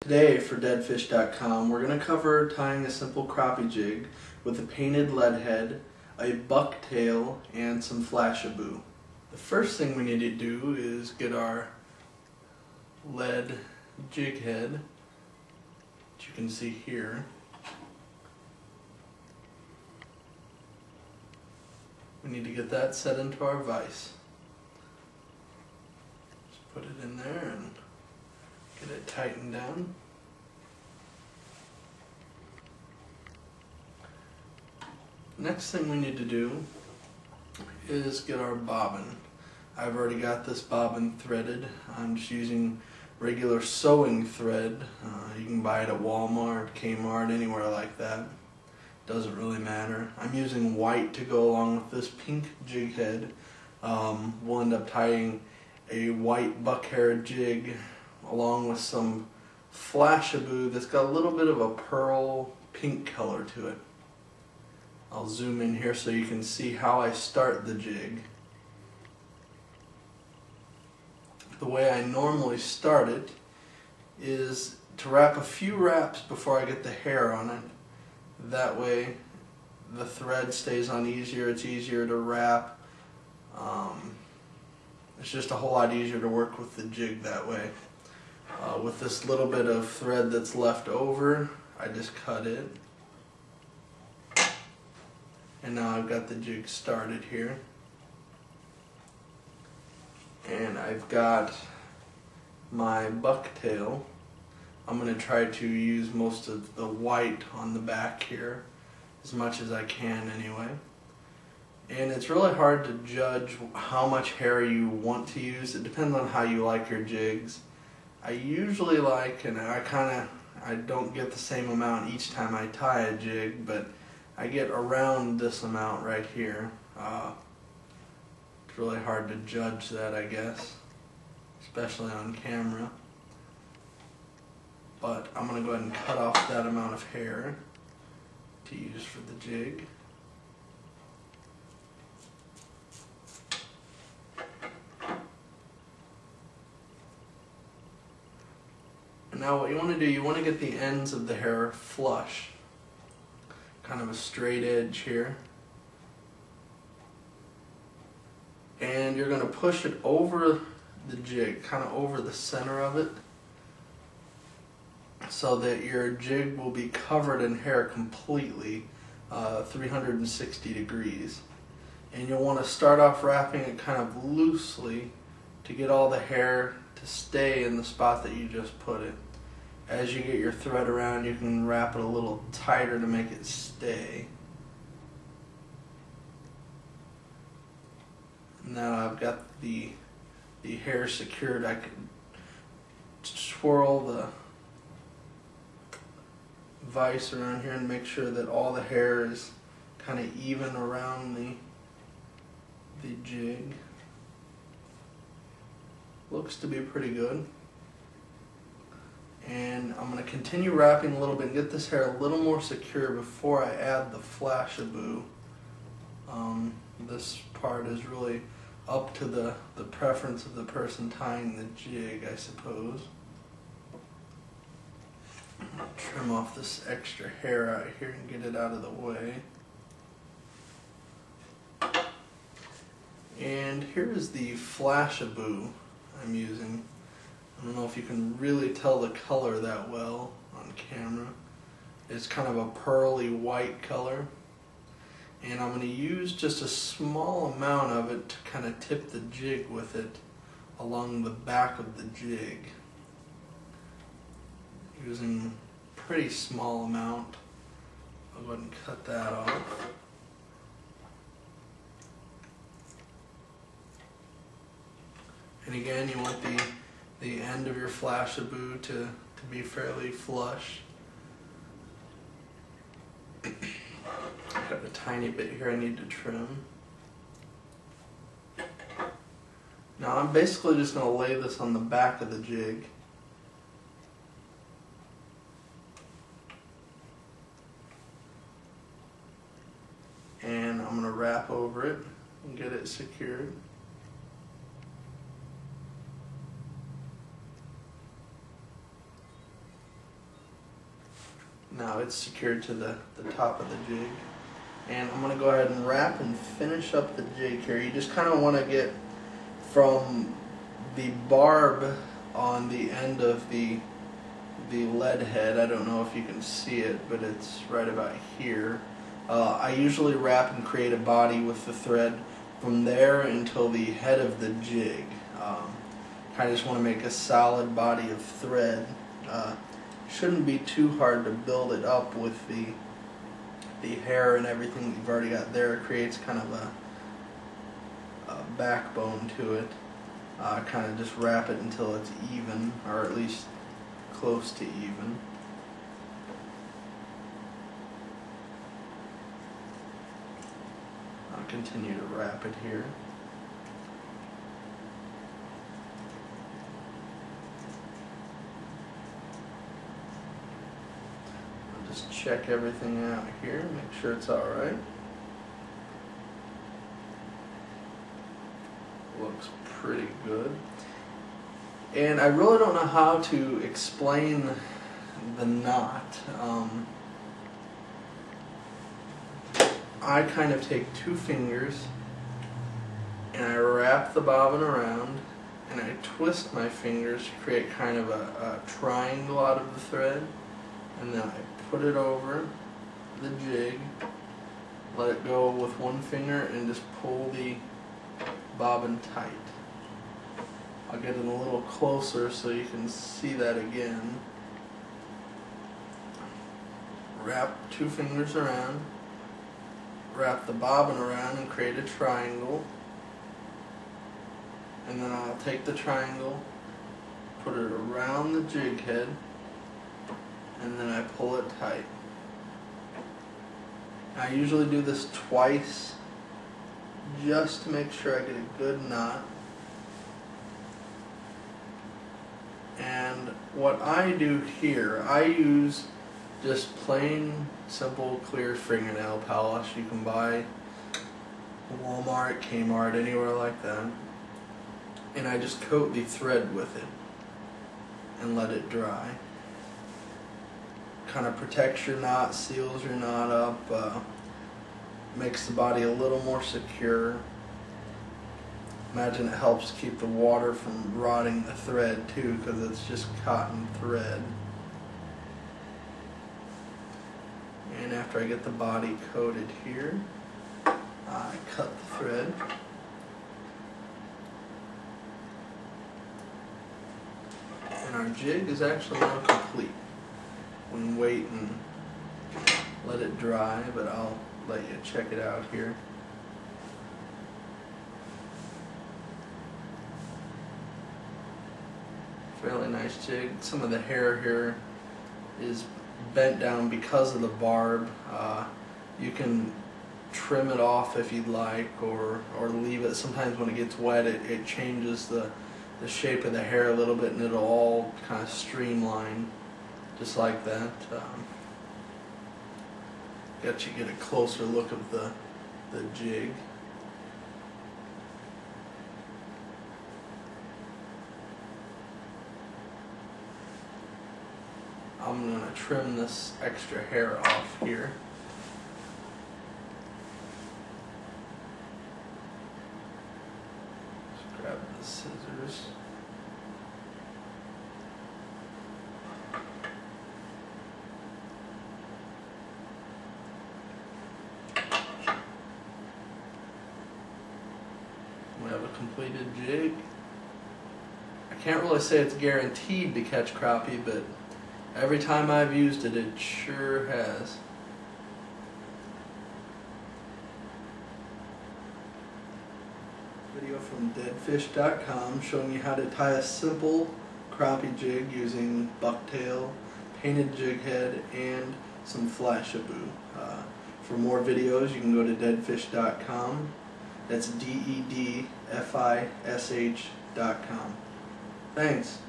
Today for deadfish.com we're going to cover tying a simple crappie jig with a painted lead head, a bucktail, and some flashabou. The first thing we need to do is get our lead jig head, which you can see here. We need to get that set into our vise. Just put it in there and get it tightened down. Next thing we need to do is get our bobbin. I've already got this bobbin threaded. I'm just using regular sewing thread. You can buy it at Walmart, Kmart, anywhere like that. Doesn't really matter. I'm using white to go along with this pink jig head. We'll end up tying a white buck hair jig along with some flashabou that's got a little bit of a pearl pink color to it. I'll zoom in here so you can see how I start the jig. The way I normally start it is to wrap a few wraps before I get the hair on it. That way the thread stays on easier, it's easier to wrap. It's just a whole lot easier to work with the jig that way. With this little bit of thread that's left over, I just cut it. And now I've got the jig started here. And I've got my bucktail. I'm going to try to use most of the white on the back here, as much as I can anyway. And it's really hard to judge how much hair you want to use. It depends on how you like your jigs. I usually like, and I don't get the same amount each time I tie a jig, but I get around this amount right here. It's really hard to judge that, I guess, especially on camera. But I'm going to go ahead and cut off that amount of hair to use for the jig. And now what you want to do, you want to get the ends of the hair flush. Kind of a straight edge here. And you're going to push it over the jig, kind of over the center of it, so that your jig will be covered in hair completely, 360 degrees. And you'll want to start off wrapping it kind of loosely to get all the hair to stay in the spot that you just put it. As you get your thread around, you can wrap it a little tighter to make it stay. Now I've got the hair secured. I can swirl the vise around here and make sure that all the hair is kind of even around the jig. Looks to be pretty good. And I'm going to continue wrapping a little bit and get this hair a little more secure before I add the flashabou. This part is really up to the preference of the person tying the jig, I suppose. I'm going to trim off this extra hair out here and get it out of the way. And here's the flashabou I'm using. I don't know if you can really tell the color that well on camera. It's kind of a pearly white color. And I'm going to use just a small amount of it to kind of tip the jig with it along the back of the jig. Using a pretty small amount. I'll go ahead and cut that off. And again, you want the end of your flashabou to be fairly flush. Got a tiny bit here I need to trim. Now I'm basically just going to lay this on the back of the jig. And I'm going to wrap over it and get it secured. Now it's secured to the top of the jig. And I'm going to go ahead and wrap and finish up the jig here. You just kind of want to get from the barb on the end of the lead head. I don't know if you can see it, but it's right about here. I usually wrap and create a body with the thread from there until the head of the jig. I just want to make a solid body of thread. Shouldn't be too hard to build it up with the hair and everything that you've already got there. It creates kind of a backbone to it. Kind of just wrap it until it's even, or at least close to even. I'll continue to wrap it here. I'll just check everything out here, make sure it's alright. Looks pretty good. And I really don't know how to explain the knot. I kind of take two fingers and I wrap the bobbin around and I twist my fingers to create kind of a triangle out of the thread, and then I put it over the jig, let it go with one finger, and just pull the bobbin tight. I'll get it a little closer so you can see that again. Wrap two fingers around, wrap the bobbin around and create a triangle, and then I'll take the triangle, put it around the jig head, and then I pull it tight. I usually do this twice just to make sure I get a good knot. And what I do here, I use just plain, simple, clear fingernail polish you can buy at Walmart, Kmart, anywhere like that. And I just coat the thread with it and let it dry. Kind of protects your knot, seals your knot up, makes the body a little more secure. Imagine it helps keep the water from rotting the thread too, because it's just cotton thread. And after I get the body coated here, I cut the thread. And our jig is actually now complete. We can wait and let it dry, but I'll let you check it out here. Fairly nice jig. Some of the hair here is bent down because of the barb. You can trim it off if you'd like, or leave it. Sometimes when it gets wet, it changes the shape of the hair a little bit, and it'll all kind of streamline just like that. Get a closer look of the jig. I'm going to trim this extra hair off here. Just grab the scissors. We have a completed jig. I can't really say it's guaranteed to catch crappie, but every time I've used it, it sure has. Video from deadfish.com showing you how to tie a simple crappie jig using bucktail, painted jig head, and some flashabou. For more videos, you can go to deadfish.com. That's DEDFISH.com. Thanks.